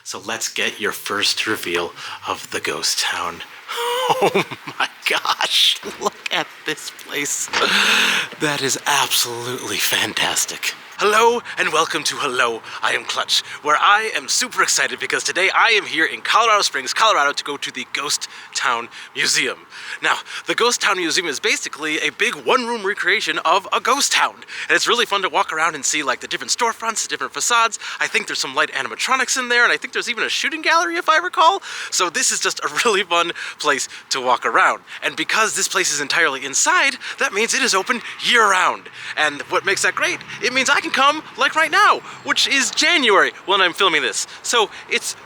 So let's get your first reveal of the ghost town. Oh my gosh, look at this place. That is absolutely fantastic. Hello and welcome to Hello, I Am Clutch, where I am super excited because today I am here in Colorado Springs, Colorado to go to the Ghost Town Museum. Now, the Ghost Town Museum is basically a big one-room recreation of a ghost town. And it's really fun to walk around and see like the different storefronts, the different facades. I think there's some light animatronics in there, and I think there's even a shooting gallery if I recall. So this is just a really fun place to walk around. And because this place is entirely inside, that means it is open year-round. And what makes that great? It means I can come like right now, which is January when I'm filming this. So it's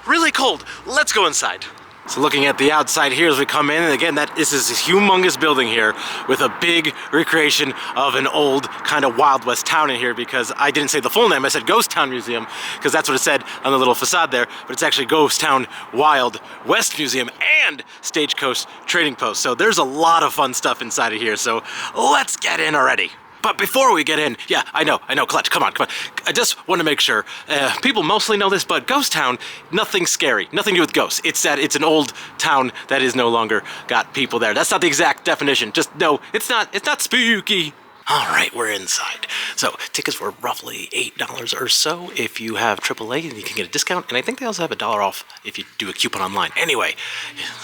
really cold. Let's go inside. So looking at the outside here as we come in, and again, this is this humongous building here with a big recreation of an old kind of Wild West town in here, because I didn't say the full name, I said Ghost Town Museum, because that's what it said on the little facade there, but it's actually Ghost Town Wild West Museum and Stagecoach Trading Post. So there's a lot of fun stuff inside of here, so let's get in already. But before we get in, yeah, I know, Clutch, come on. I just want to make sure, people mostly know this, but Ghost Town, nothing scary, nothing to do with ghosts. It's that it's an old town that is no longer got people there. That's not the exact definition, just no, it's not spooky. All right, we're inside. So tickets were roughly $8 or so if you have AAA, and you can get a discount. And I think they also have $1 off if you do a coupon online. Anyway,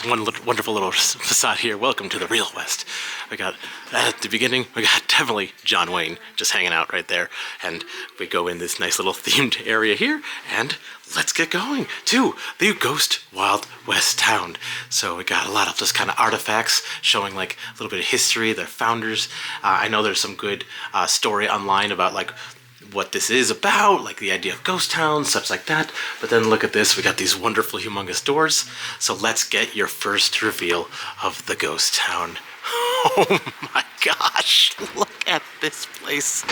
one wonderful little facade here. Welcome to the real West. We got, at the beginning, we got definitely John Wayne just hanging out right there. And we go in this nice little themed area here, and let's get going to the Ghost Wild West town. So we got a lot of just kind of artifacts showing like a little bit of history, their founders. I know there's some good story online about like what this is about, like the idea of ghost towns, such like that. But then look at this, we got these wonderful humongous doors. So let's get your first reveal of the ghost town. Oh my gosh, look at this place.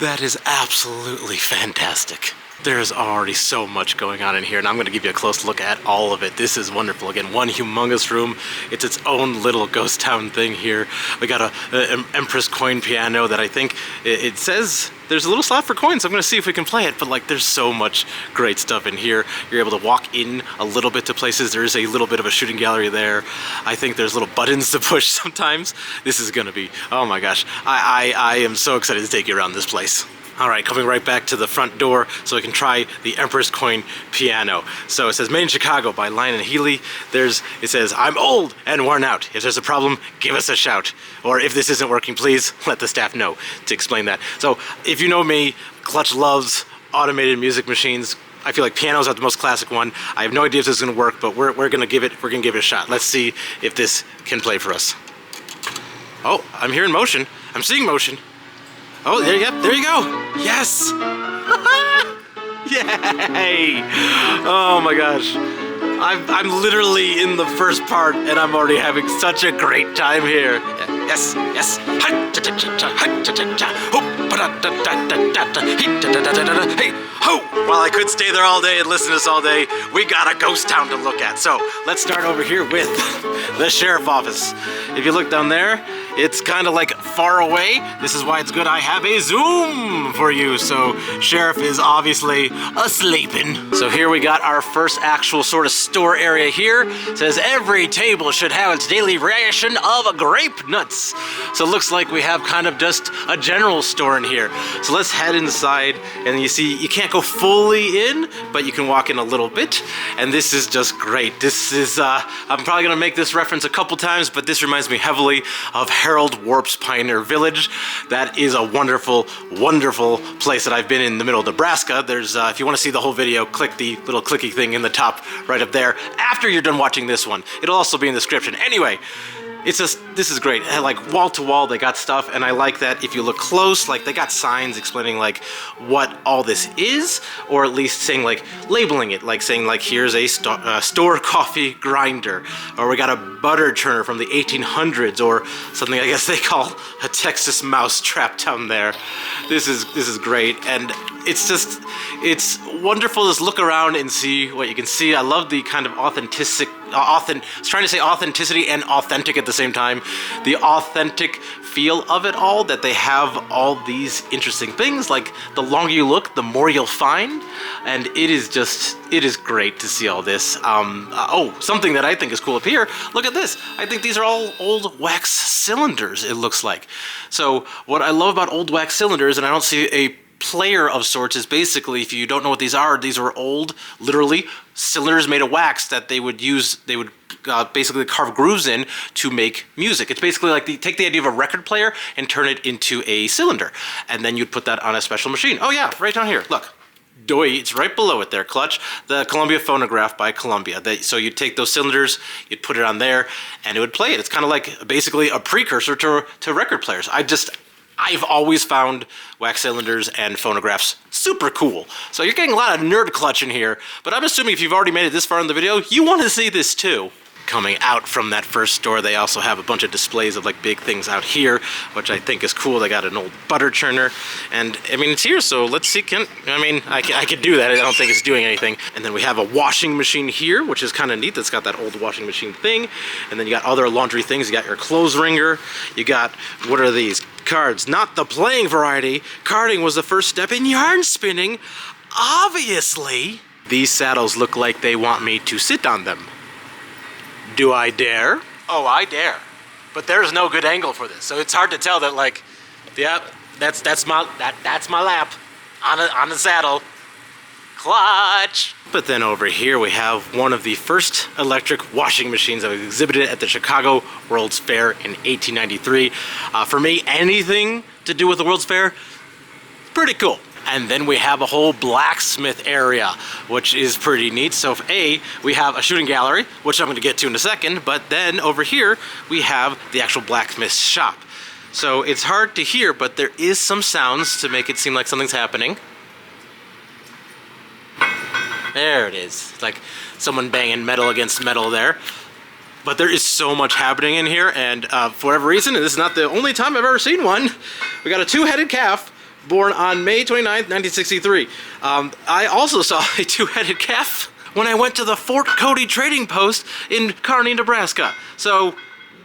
That is absolutely fantastic. There's already so much going on in here, and I'm going to give you a close look at all of it. This is wonderful. Again, one humongous room. It's its own little ghost town thing here. We got an Empress coin piano that I think it says there's a little slot for coins. I'm going to see if we can play it, but like there's so much great stuff in here. You're able to walk in a little bit to places. There's a little bit of a shooting gallery there. I think there's little buttons to push sometimes. This is going to be, oh my gosh. I am so excited to take you around this place. All right, coming right back to the front door so we can try the Empress Coin Piano. So it says made in Chicago by Lyon & Healy. It says, I'm old and worn out. If there's a problem, give us a shout. Or if this isn't working, please let the staff know to explain that. So if you know me, Clutch loves automated music machines. I feel like pianos are the most classic one. I have no idea if this is gonna work, but we're gonna give it a shot. Let's see if this can play for us. Oh, I'm hearing motion. I'm seeing motion. Oh, there you go. Yes! Yay! Oh my gosh. I'm literally in the first part and I'm already having such a great time here. Yes, yes. Hey, ho! While I could stay there all day and listen to this all day, we got a ghost town to look at. So let's start over here with the sheriff office. If you look down there, it's kind of like far away. This is why it's good I have a zoom for you. So sheriff is obviously a-sleeping. So here we got our first actual sort of store area here. It says every table should have its daily ration of grape nuts. So it looks like we have kind of just a general store in here. So let's head inside, and you see you can't go fully in, but you can walk in a little bit. And this is just great. This is, I'm probably gonna make this reference a couple times, but this reminds me heavily of Harold Warp's Pioneer Village. That is a wonderful, wonderful place that I've been in the middle of Nebraska. There's, if you want to see the whole video, click the little clicky thing in the top right up there after you're done watching this one. It'll also be in the description. Anyway, it's just, this is great. Like wall to wall, they got stuff, and I like that if you look close, like they got signs explaining like what all this is, or at least saying like labeling it, like saying like here's a store coffee grinder, or we got a butter churner from the 1800s, or something I guess they call a Texas mouse trap down there. This is great, and it's wonderful to just look around and see what you can see. I love the kind of I was trying to say authenticity and authentic at the the same time, the authentic feel of it all, that they have all these interesting things. Like, the longer you look, the more you'll find, and it is great to see all this. Oh, something that I think is cool up here, look at this. I think these are all old wax cylinders, it looks like. So what I love about old wax cylinders, and I don't see a player of sorts, is basically, if you don't know what these were old, literally, cylinders made of wax that they would use, basically carve grooves in to make music. It's basically like, take the idea of a record player and turn it into a cylinder, and then you'd put that on a special machine. Oh yeah, right down here, look. Doi, it's right below it there, Clutch. The Columbia phonograph by Columbia. So you'd take those cylinders, you'd put it on there, and it would play it. It's kind of like basically a precursor to record players. I've always found wax cylinders and phonographs super cool. So you're getting a lot of nerd Clutch in here, but I'm assuming if you've already made it this far in the video, you want to see this too. Coming out from that first store, they also have a bunch of displays of like big things out here, which I think is cool. They got an old butter churner, and I mean, it's here, so let's see. I could do that. I don't think it's doing anything. And then we have a washing machine here, which is kind of neat. That's got that old washing machine thing. And then you got other laundry things. You got your clothes wringer. You got, what are these? Cards. Not the playing variety. Carding was the first step in yarn spinning. Obviously. These saddles look like they want me to sit on them. Do I dare? Oh, I dare. But there's no good angle for this, so it's hard to tell that, like, yeah, that's my lap on the saddle. Clutch. But then over here we have one of the first electric washing machines that was exhibited at the Chicago World's Fair in 1893. For me, anything to do with the World's Fair, pretty cool. And then we have a whole blacksmith area, which is pretty neat. So we have a shooting gallery, which I'm going to get to in a second, but then over here we have the actual blacksmith shop. So it's hard to hear, but there is some sounds to make it seem like something's happening. There it is. It's like someone banging metal against metal there. But there is so much happening in here, and for whatever reason, and this is not the only time I've ever seen one, we got a two-headed calf born on May 29th, 1963. I also saw a two-headed calf when I went to the Fort Cody Trading Post in Kearney, Nebraska. So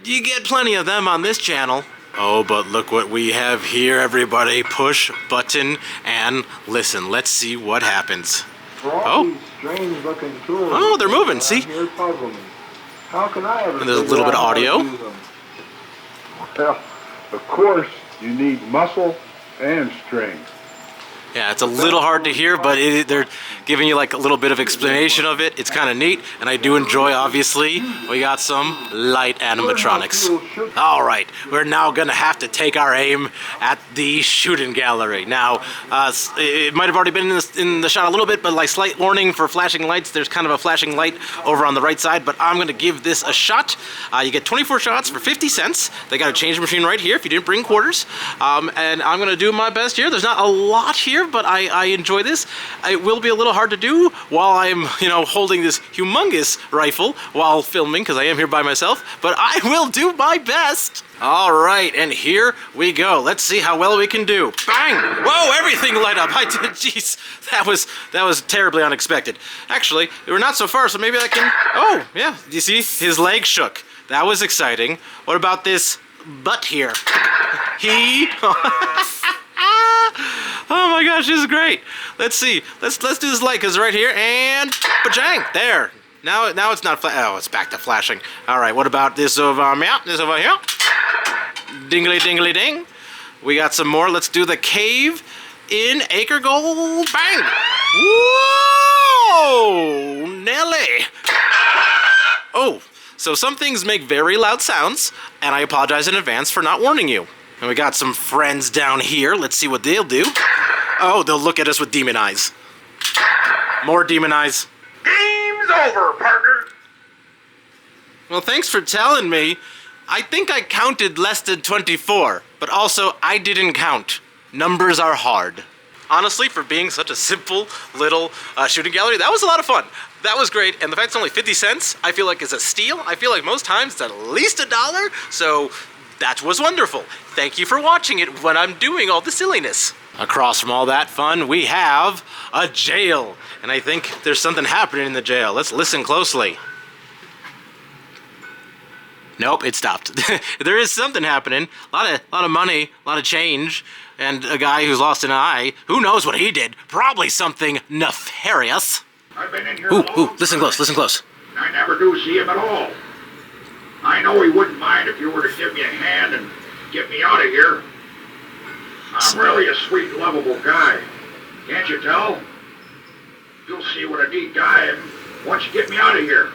you get plenty of them on this channel. Oh, but look what we have here, everybody. Push button and listen. Let's see what happens. Oh, strange-looking tools. Oh, they're moving. See? How can I ever? And there's a little bit of audio. Well, of course, you need muscle and strength. Yeah, it's a little hard to hear, but they're giving you like a little bit of explanation of it. It's kind of neat, and I do enjoy, obviously. We got some light animatronics. All right, we're now gonna have to take our aim at the shooting gallery. Now, it might have already been in the shot a little bit, but like slight warning for flashing lights. There's kind of a flashing light over on the right side, but I'm gonna give this a shot. You get 24 shots for 50 cents. They got a change machine right here if you didn't bring quarters. And I'm gonna do my best here. There's not a lot here, but I enjoy this. It will be a little hard to do while I'm, holding this humongous rifle while filming, because I am here by myself, but I will do my best. All right, and here we go. Let's see how well we can do. Bang! Whoa, everything light up. Jeez, that was terribly unexpected. Actually, we're not so far, so maybe I can, oh, yeah, you see, his leg shook. That was exciting. What about this butt here? Oh my gosh, this is great. Let's see. Let's do this light, because right here, and ba-jang, there. Now it's not oh, it's back to flashing. All right, what about this over here? This over here? Dingly dingly ding. We got some more. Let's do the cave in Acre Gold. Bang! Whoa! Nelly! Oh, so some things make very loud sounds, and I apologize in advance for not warning you. And we got some friends down here. Let's see what they'll do. Oh, they'll look at us with demon eyes. More demon eyes. Game's over, partner. Well, thanks for telling me. I think I counted less than 24, but also I didn't count. Numbers are hard. Honestly, for being such a simple little shooting gallery, that was a lot of fun. That was great, and the fact it's only 50 cents, I feel like is a steal. I feel like most times it's at least $1, so that was wonderful. Thank you for watching it when I'm doing all the silliness. Across from all that fun, we have a jail, and I think there's something happening in the jail. Let's listen closely. Nope, it stopped. There is something happening. A lot of money, a lot of change, and a guy who's lost an eye. Who knows what he did? Probably something nefarious. I've been in here Ooh, listen close, listen close. I never do see him at all. I know he wouldn't mind if you were to give me a hand and get me out of here. I'm really a sweet, lovable guy. Can't you tell? You'll see what a neat guy am once you get me out of here.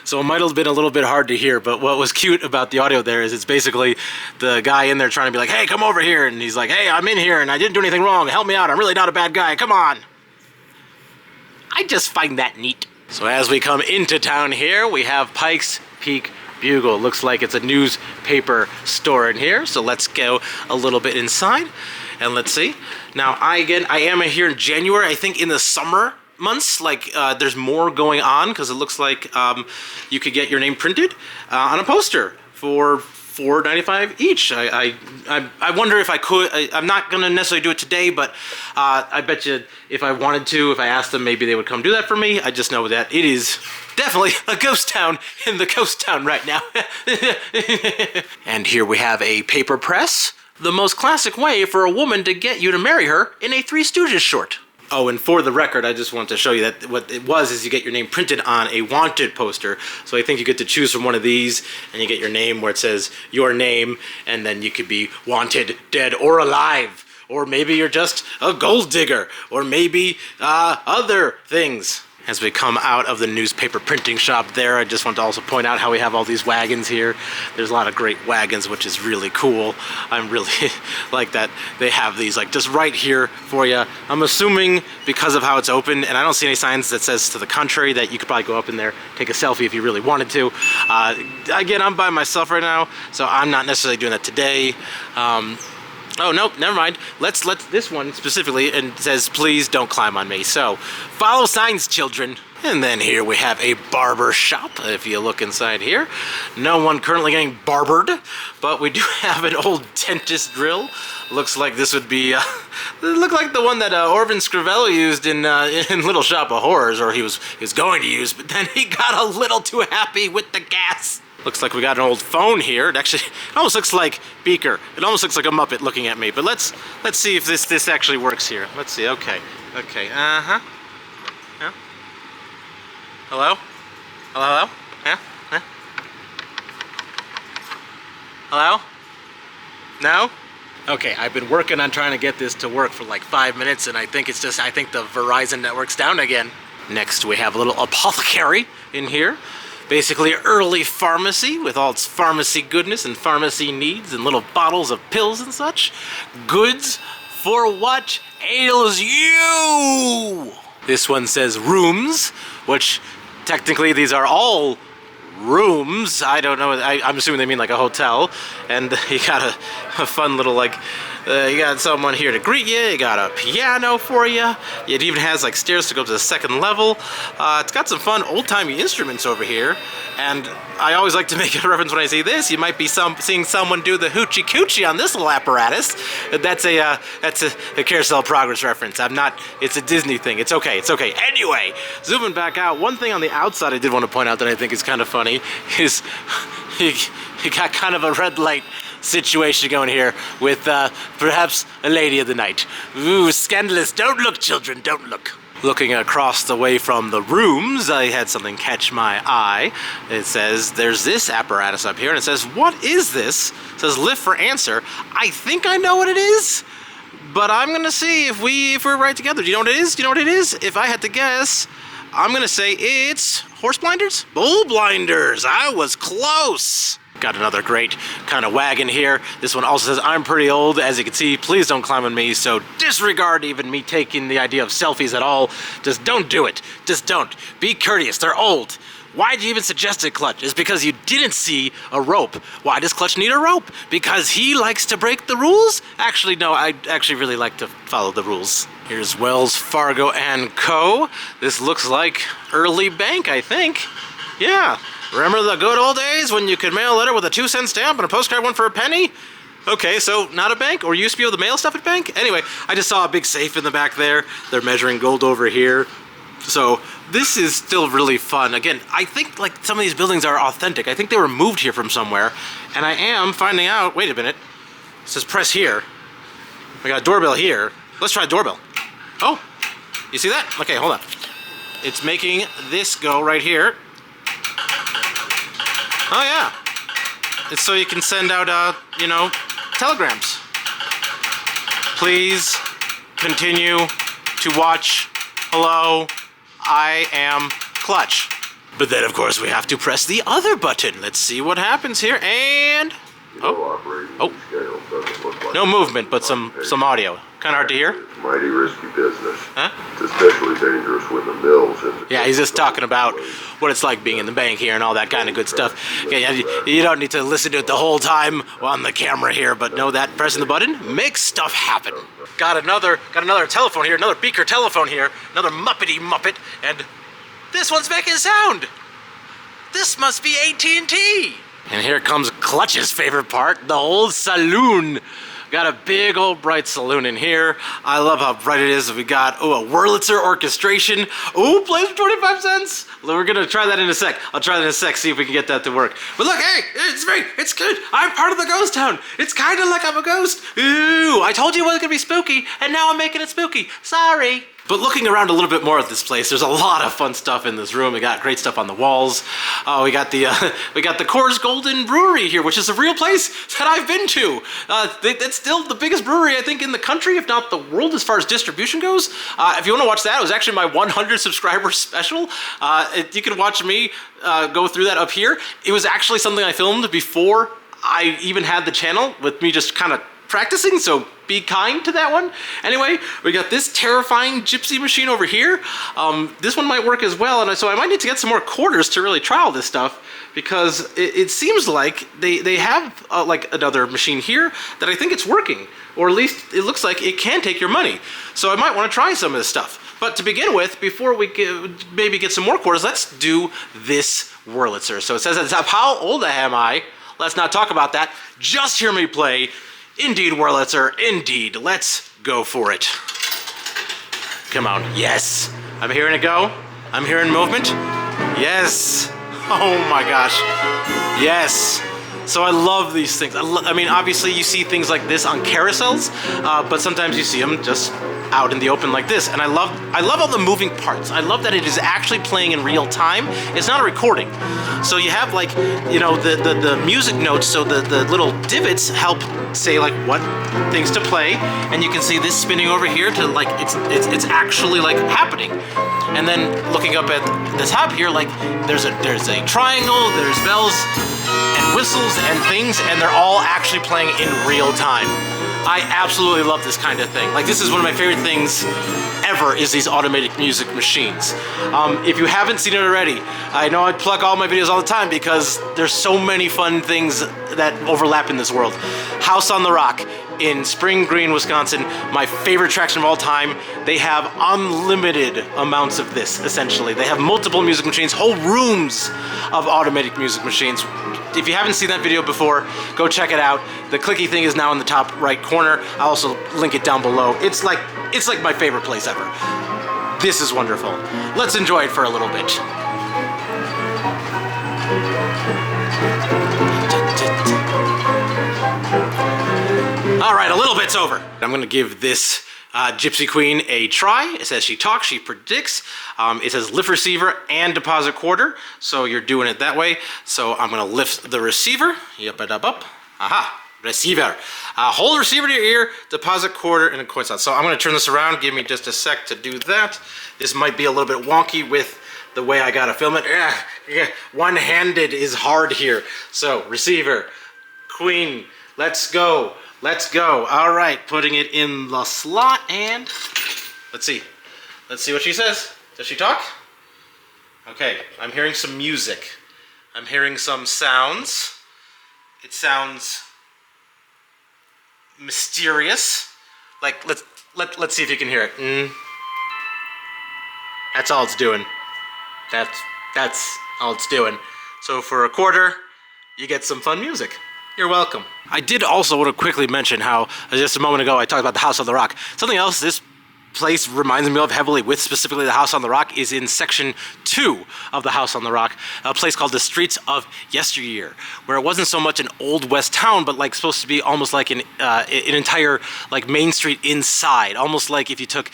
So it might have been a little bit hard to hear, but what was cute about the audio there is it's basically the guy in there trying to be like, hey, come over here. And he's like, hey, I'm in here and I didn't do anything wrong. Help me out. I'm really not a bad guy. Come on. I just find that neat. So as we come into town here, we have Pikes Peak Bugle. Looks like it's a newspaper store in here. So let's go a little bit inside and let's see. Now, I am here in January, I think in the summer months, like there's more going on because it looks like you could get your name printed on a poster for $4.95 each. I wonder if I could. I'm not gonna necessarily do it today, but I bet you if I wanted to, if I asked them, maybe they would come do that for me. I just know that it is definitely a ghost town in the ghost town right now. And here we have a paper press, the most classic way for a woman to get you to marry her in a Three Stooges short. Oh, and for the record, I just want to show you that what it was is you get your name printed on a wanted poster. So I think you get to choose from one of these, and you get your name where it says your name, and then you could be wanted, dead, or alive. Or maybe you're just a gold digger, or maybe other things. As we come out of the newspaper printing shop there, I just want to also point out how we have all these wagons here. There's a lot of great wagons, which is really cool. I'm really like that they have these like just right here for you. I'm assuming because of how it's open, and I don't see any signs that says to the contrary, that you could probably go up in there, take a selfie if you really wanted to. Again, I'm by myself right now, so I'm not necessarily doing that today. Oh, nope, never mind. Let's this one specifically, and says, please don't climb on me. So, follow signs, children. And then here we have a barber shop, if you look inside here. No one currently getting barbered, but we do have an old dentist drill. Looks like this would be, it looked like the one that Orvin Scrivello used in Little Shop of Horrors, or he was going to use, but then he got a little too happy with the gas. Looks like we got an old phone here. It actually almost looks like Beaker. It almost looks like a Muppet looking at me. But let's see if this actually works here. Let's see. Okay. Yeah. Hello? Hello? Yeah? Hello? No? Okay, I've been working on trying to get this to work for like 5 minutes, and I think the Verizon network's down again. Next, we have a little apothecary in here. Basically early pharmacy with all its pharmacy goodness and pharmacy needs and little bottles of pills and such. Goods for what ails you. This one says rooms, which technically these are all rooms. I don't know. I'm assuming they mean like a hotel. And you got a fun little like, you got someone here to greet you. You got a piano for you. It even has like stairs to go to the second level. It's got some fun old-timey instruments over here. And I always like to make a reference when I see this. You might be seeing someone do the hoochie coochie on this little apparatus. That's a Carousel Progress reference. It's a Disney thing. It's okay. Anyway, zooming back out, one thing on the outside I did want to point out that I think is kind of funny is you got kind of a red light situation going here with perhaps a lady of the night. Ooh, scandalous. Don't look, children, don't look. Looking across the way from the rooms, I had something catch my eye. It says, there's this apparatus up here, and it says, what is this? It says, lift for answer. I think I know what it is, but I'm gonna see if we're right together. Do you know what it is? If I had to guess, I'm gonna say it's horse blinders? Bull blinders. I was close. Got another great kind of wagon here. This one also says, I'm pretty old. As you can see, please don't climb on me. So disregard even me taking the idea of selfies at all. Just don't do it. Just don't. Be courteous. They're old. Why'd you even suggest it, Clutch? It's because you didn't see a rope. Why does Clutch need a rope? Because he likes to break the rules? Actually, no, I actually really like to follow the rules. Here's Wells Fargo & Co. This looks like early bank, I think. Yeah. Remember the good old days when you could mail a letter with a 2-cent stamp and a postcard one for a penny? Okay, so not a bank, or you used to be able to mail stuff at bank? Anyway, I just saw a big safe in the back there. They're measuring gold over here. So this is still really fun. Again, I think like some of these buildings are authentic. I think they were moved here from somewhere. And I am finding out, wait a minute, it says press here. We got a doorbell here. Let's try a doorbell. Oh, you see that? Okay, hold on. It's making this go right here. Oh yeah. It's so you can send out, you know, telegrams. Please continue to watch. Hello, I am Clutch. But then, of course, we have to press the other button. Let's see what happens here. And no movement, but some audio. Kind of hard to hear. It's mighty risky business. Huh? It's especially dangerous when the mills. Yeah, he's just talking about what it's like being in the bank here and all that kind of good stuff. Okay, you don't need to listen to it the whole time on the camera here, but know that pressing the button makes stuff happen. Got another telephone here, another beaker telephone here, another Muppety Muppet, and this one's making sound. This must be AT&T. And here comes Clutch's favorite part, the whole saloon. Got a big old bright saloon in here. I love how bright it is. We got, a Wurlitzer orchestration. Oh, plays for 25 cents. We're gonna try that in a sec. I'll try that in a sec, see if we can get that to work. But look, hey, it's good. I'm part of the ghost town. It's kind of like I'm a ghost. Ooh, I told you it wasn't gonna be spooky, and now I'm making it spooky. Sorry. But looking around a little bit more at this place, there's a lot of fun stuff in this room. We got great stuff on the walls. We got the Coors Golden Brewery here, which is a real place that I've been to. It's still the biggest brewery, I think, in the country, if not the world, as far as distribution goes. If you want to watch that, it was actually my 100 subscriber special. You can watch me go through that up here. It was actually something I filmed before I even had the channel, with me just kind of practicing, so be kind to that one. Anyway, we got this terrifying gypsy machine over here. This one might work as well, and so I might need to get some more quarters to really try all this stuff, because it seems like they have like another machine here that I think it's working, or at least it looks like it can take your money. So I might want to try some of this stuff. But to begin with, before we maybe get some more quarters, let's do this Wurlitzer. So it says at the top, how old am I? Let's not talk about that. Just hear me play. Indeed, Wurlitzer, indeed. Let's go for it. Come on. Yes. I'm hearing it go. I'm hearing movement. Yes. Oh my gosh. Yes. So I love these things. I mean, obviously you see things like this on carousels, but sometimes you see them just out in the open like this. And I love all the moving parts. I love that it is actually playing in real time. It's not a recording. So you have, like, you know, the music notes, so the little divots help say like what things to play, and you can see this spinning over here to like it's actually like happening. And then looking up at the top here, like there's a triangle, there's bells and whistles and things, and they're all actually playing in real time. I absolutely love this kind of thing. Like, this is one of my favorite things ever, is these automatic music machines. If you haven't seen it already, I know I plug all my videos all the time because there's so many fun things that overlap in this world. House on the Rock in Spring Green, Wisconsin, my favorite attraction of all time. They have unlimited amounts of this, essentially. They have multiple music machines, whole rooms of automatic music machines. If you haven't seen that video before, go check it out. The clicky thing is now in the top right corner. I'll also link it down below. It's like my favorite place ever. This is wonderful. Let's enjoy it for a little bit. All right, a little bit's over. I'm gonna give this Gypsy Queen a try. It says she talks, she predicts. It says lift receiver and deposit quarter. So you're doing it that way. So I'm gonna lift the receiver. Yup, up. Aha, receiver. Hold the receiver to your ear, deposit quarter, and a coin slot. So I'm gonna turn this around. Give me just a sec to do that. This might be a little bit wonky with the way I gotta film it. One-handed is hard here. So receiver, queen, let's go. Let's go. All right, putting it in the slot, and let's see. Let's see what she says. Does she talk? Okay, I'm hearing some music. I'm hearing some sounds. It sounds mysterious. Like, let's see if you can hear it. That's all it's doing. That's all it's doing. So for a quarter, you get some fun music. You're welcome. I did also want to quickly mention how, just a moment ago, I talked about the House on the Rock. Something else this place reminds me of heavily with specifically the House on the Rock is in section 2 of the House on the Rock, a place called the Streets of Yesteryear, where it wasn't so much an old west town, but like supposed to be almost like an entire like main street inside, almost like if you took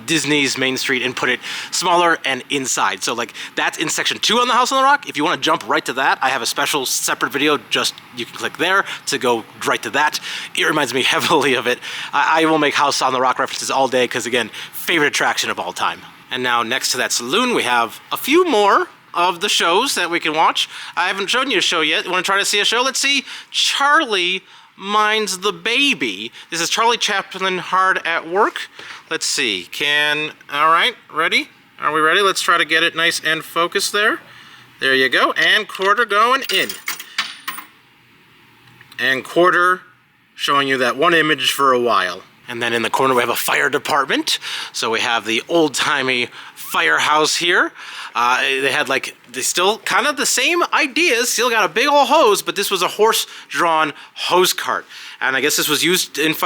Disney's Main Street and put it smaller and inside. So like that's in section 2 on the House on the Rock. If you want to jump right to that, I have a special separate video, just you can click there to go right to that. It reminds me heavily of it. I will make House on the Rock references all day because again, favorite attraction of all time. And now next to that saloon, we have a few more of the shows that we can watch. I haven't shown you a show yet. You want to try to see a show? Let's see Charlie Minds the Baby. This is Charlie Chaplin Hard at Work. Let's see. All right, ready? Are we ready? Let's try to get it nice and focused there. There you go. And quarter going in. And quarter showing you that one image for a while. And then in the corner we have a fire department. So we have the old-timey firehouse here. They had they still kind of the same ideas, still got a big old hose, but this was a horse-drawn hose cart. And I guess this was used in to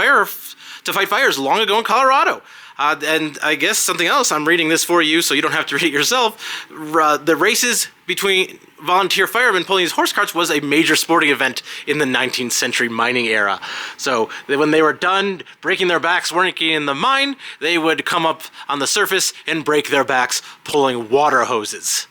fight fires long ago in Colorado. And I guess something else, I'm reading this for you so you don't have to read it yourself. The races between volunteer firemen pulling these horse carts was a major sporting event in the 19th century mining era. So when they were done breaking their backs working in the mine, they would come up on the surface and break their backs pulling water hoses.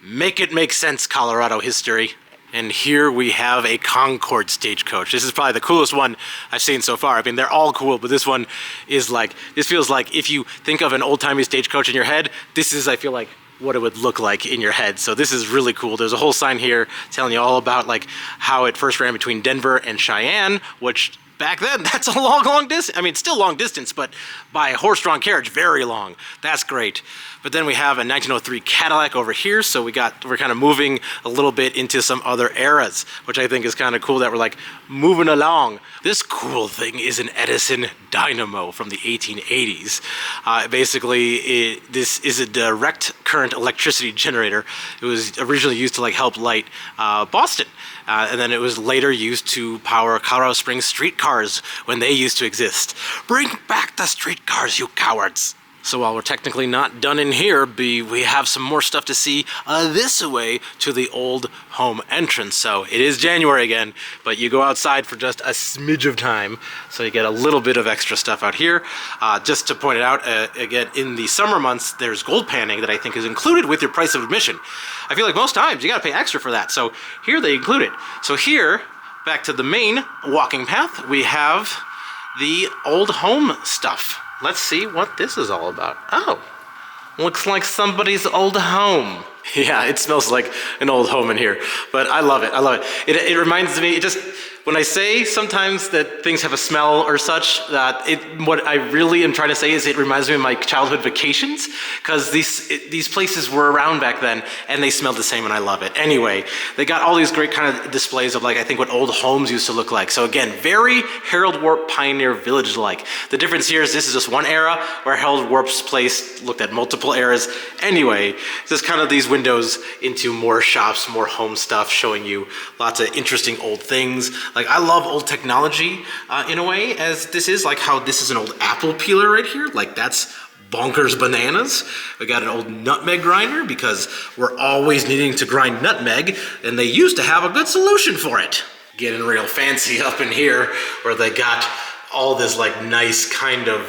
Make it make sense, Colorado history. And here we have a Concorde stagecoach. This is probably the coolest one I've seen so far. I mean, they're all cool, but this one is this feels like if you think of an old-timey stagecoach in your head, this is, I feel like, what it would look like in your head. So this is really cool. There's a whole sign here telling you all about how it first ran between Denver and Cheyenne, which back then, that's a long distance. I mean, it's still long distance, but by a horse-drawn carriage, very long. That's great. But then we have a 1903 Cadillac over here, so we're kind of moving a little bit into some other eras, which I think is kind of cool that we're moving along. This cool thing is an Edison dynamo from the 1880s. Basically, this is a direct current electricity generator. It was originally used to help light Boston. And then it was later used to power Colorado Springs streetcars when they used to exist. Bring back the streetcars, you cowards! So while we're technically not done in here, we have some more stuff to see this way to the old home entrance. So it is January again, but you go outside for just a smidge of time, so you get a little bit of extra stuff out here. Just to point it out, again, in the summer months, there's gold panning that I think is included with your price of admission. I feel like most times you gotta pay extra for that, so here they include it. So here, back to the main walking path, we have the old home stuff. Let's see what this is all about. Oh, looks like somebody's old home. Yeah, it smells like an old home in here, but I love it. I love it. It reminds me, when I say sometimes that things have a smell or such, what I really am trying to say is it reminds me of my childhood vacations, because these places were around back then and they smelled the same and I love it. Anyway, they got all these great kind of displays of I think what old homes used to look like. So again, very Harold Warp Pioneer Village-like. The difference here is this is just one era where Harold Warp's place looked at multiple eras. Anyway, just kind of these windows into more shops, more home stuff, showing you lots of interesting old things. I love old technology in a way, as this is how this is an old apple peeler right here. That's bonkers bananas. We got an old nutmeg grinder because we're always needing to grind nutmeg, and they used to have a good solution for it. Getting real fancy up in here where they got all this nice kind of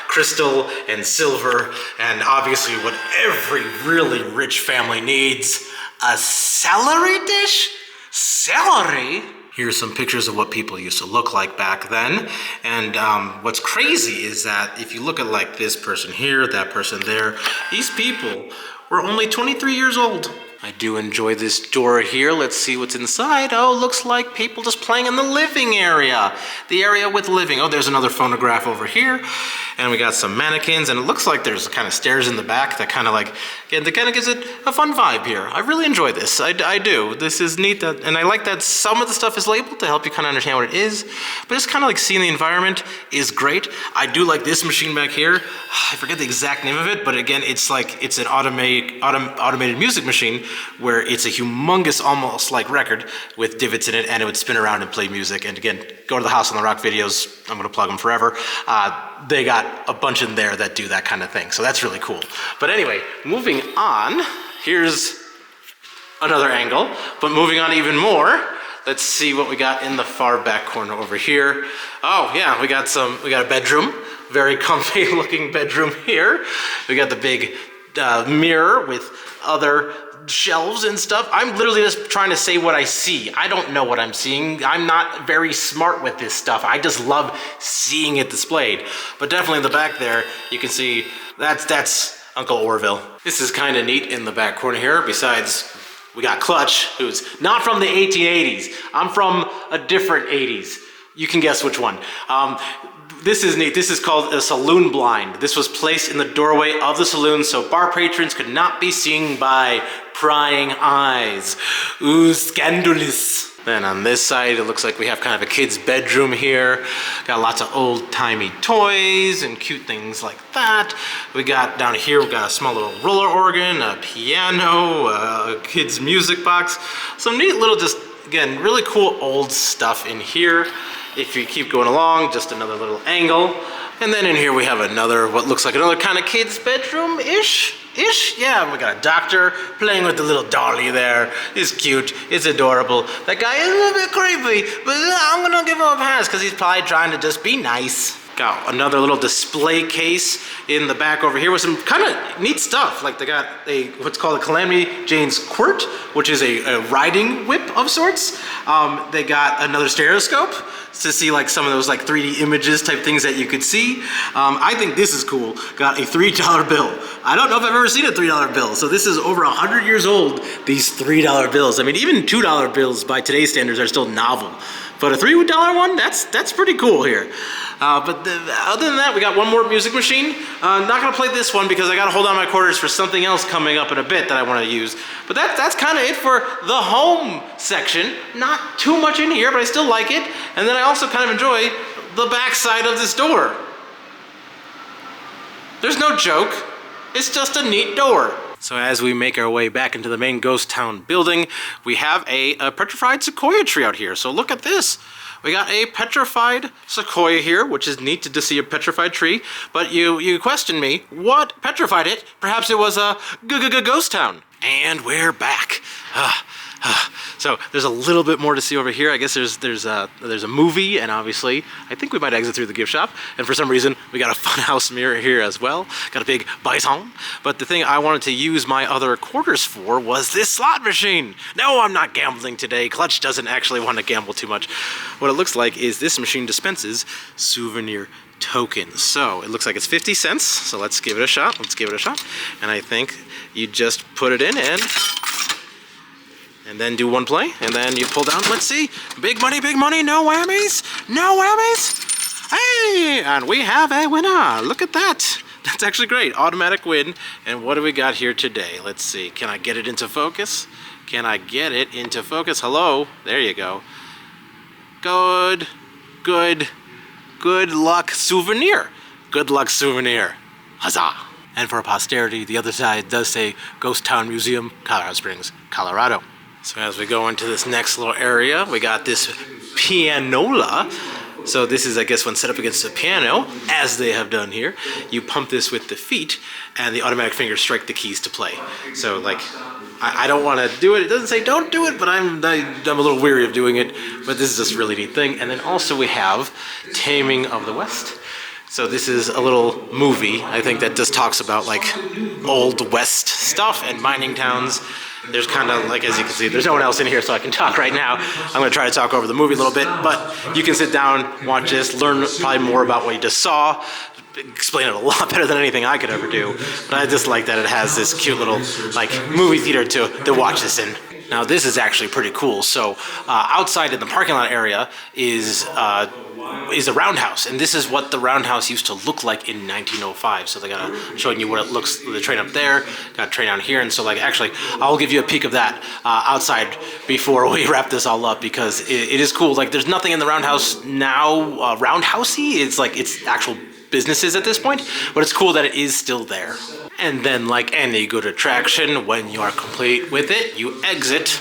crystal and silver, and obviously what every really rich family needs, a celery dish? Celery? Here's some pictures of what people used to look like back then. And what's crazy is that if you look at this person here, that person there, these people were only 23 years old. I do enjoy this door here. Let's see what's inside. Oh, looks like people just playing in the living area. The area with living. Oh, there's another phonograph over here. And we got some mannequins, and it looks like there's kind of stairs in the back that kind of again, that kind of gives it a fun vibe here. I really enjoy this. I do. This is neat, and I like that some of the stuff is labeled to help you kind of understand what it is, but just kind of seeing the environment is great. I do like this machine back here. I forget the exact name of it, but again, it's it's an automated music machine where it's a humongous, almost record with divots in it, and it would spin around and play music. And again, go to the House on the Rock videos. I'm gonna plug them forever. they got a bunch in there that do that kind of thing. So that's really cool. But anyway, moving on, here's another angle, but moving on even more, let's see what we got in the far back corner over here. Oh yeah, we got a bedroom, very comfy looking bedroom here. We got the big mirror with other shelves and stuff. I'm literally just trying to say what I see. I don't know what I'm seeing. I'm not very smart with this stuff. I just love seeing it displayed. But definitely in the back there, you can see that's Uncle Orville. This is kind of neat in the back corner here. Besides, we got Clutch, who's not from the 1880s. I'm from a different 80s. You can guess which one. This is neat. This is called a saloon blind. This was placed in the doorway of the saloon so bar patrons could not be seen by prying eyes. Ooh, scandalous. Then on this side, it looks like we have kind of a kid's bedroom here. Got lots of old-timey toys and cute things like that. We got down here, we got a small little roller organ, a piano, a kid's music box. Some neat little, just, again, really cool old stuff in here. If you keep going along, just another little angle. And then in here we have another, what looks like another kind of kid's bedroom-ish? Yeah, we got a doctor playing with the little dolly there. It's cute, it's adorable. That guy is a little bit creepy, but I'm gonna give him a pass because he's probably trying to just be nice. Got another little display case in the back over here with some kind of neat stuff. Like they got what's called a Calamity Jane's Quirt, which is a riding whip of sorts. They got another stereoscope to see like some of those like 3D images type things that you could see. I think this is cool. Got a $3 bill. I don't know if I've ever seen a $3 bill. So this is over 100 years old, these $3 bills. I mean, even $2 bills by today's standards are still novel. But a $3 one, that's pretty cool here. Other than that, we got one more music machine. Not gonna play this one because I gotta hold on my quarters for something else coming up in a bit that I wanna use. But that's kind of it for the home section. Not too much in here, but I still like it. And then I also kind of enjoy the back side of this door. There's no joke. It's just a neat door. So as we make our way back into the main ghost town building, we have a petrified sequoia tree out here. So look at this. We got a petrified sequoia here, which is neat to see a petrified tree. But you questioned me, what petrified it? Perhaps it was a ghost town. And we're back. So there's a little bit more to see over here. I guess there's a movie, and obviously I think we might exit through the gift shop. And for some reason we got a funhouse mirror here as well. Got a big bison. But the thing I wanted to use my other quarters for was this slot machine. No, I'm not gambling today. Clutch doesn't actually want to gamble too much. What it looks like is this machine dispenses souvenir tokens. So it looks like it's 50 cents. So let's give it a shot. And I think you just put it in and then do one play, and then you pull down, let's see, big money, no whammies, hey, and we have a winner, look at that, that's actually great, automatic win. And what do we got here today? Let's see, can I get it into focus? Hello, there you go. Good luck souvenir, huzzah. And for posterity, the other side does say Ghost Town Museum, Colorado Springs, Colorado. So as we go into this next little area, we got this pianola. So this is, I guess, when set up against the piano, as they have done here, you pump this with the feet, and the automatic fingers strike the keys to play. So, like, I don't want to do it. It doesn't say don't do it, but I'm a little weary of doing it. But this is just a really neat thing. And then also we have Taming of the West. So this is a little movie, I think, that just talks about, like, Old West stuff and mining towns. There's kind of, like, as you can see, there's no one else in here, so I can talk right now. I'm going to try to talk over the movie a little bit, but you can sit down, watch this, learn probably more about what you just saw, explain it a lot better than anything I could ever do. But I just like that it has this cute little, like, movie theater to watch this in. Now, this is actually pretty cool. So outside in the parking lot area is a Roundhouse, and this is what the Roundhouse used to look like in 1905. So they got showing you what it looks, the train up there, got a train down here, and so, like, actually I'll give you a peek of that outside before we wrap this all up, because it is cool. Like, there's nothing in the Roundhouse now roundhousey. It's like it's actual businesses at this point, but it's cool that it is still there. And then, like any good attraction, when you are complete with it, you exit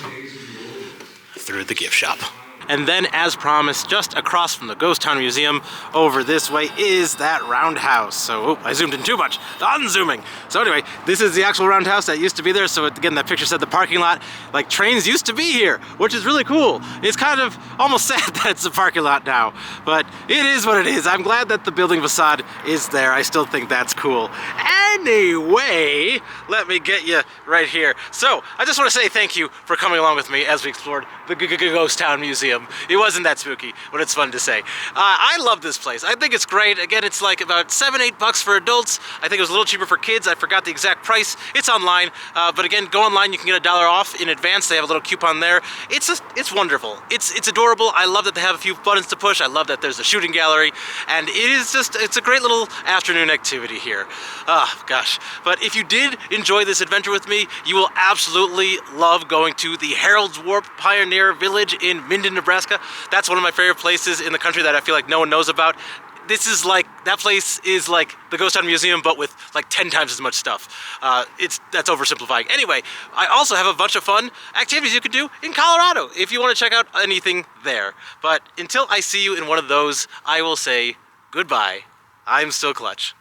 through the gift shop. And then, as promised, just across from the Ghost Town Museum, over this way, is that Roundhouse. So, I zoomed in too much. Unzooming. So anyway, this is the actual Roundhouse that used to be there. So again, that picture said the parking lot. Like, trains used to be here, which is really cool. It's kind of almost sad that it's a parking lot now, but it is what it is. I'm glad that the building facade is there. I still think that's cool. Anyway, let me get you right here. So, I just want to say thank you for coming along with me as we explored the Ghost Town Museum. It wasn't that spooky, but it's fun to say. I love this place. I think it's great. Again, it's like about $7-8 for adults. I think it was a little cheaper for kids. I forgot the exact price. It's online, but again, go online. You can get $1 off in advance. They have a little coupon there. It's wonderful. It's adorable. I love that they have a few buttons to push. I love that there's a shooting gallery, and it's a great little afternoon activity here. Oh gosh. But if you did enjoy this adventure with me, you will absolutely love going to the Harold's Warp Pioneer Village in Minden, Nebraska. That's one of my favorite places in the country that I feel like no one knows about. This is like, that place is like the Ghost Town Museum, but with like 10 times as much stuff. That's oversimplifying. Anyway, I also have a bunch of fun activities you could do in Colorado if you want to check out anything there. But until I see you in one of those, I will say goodbye. I'm still Clutch.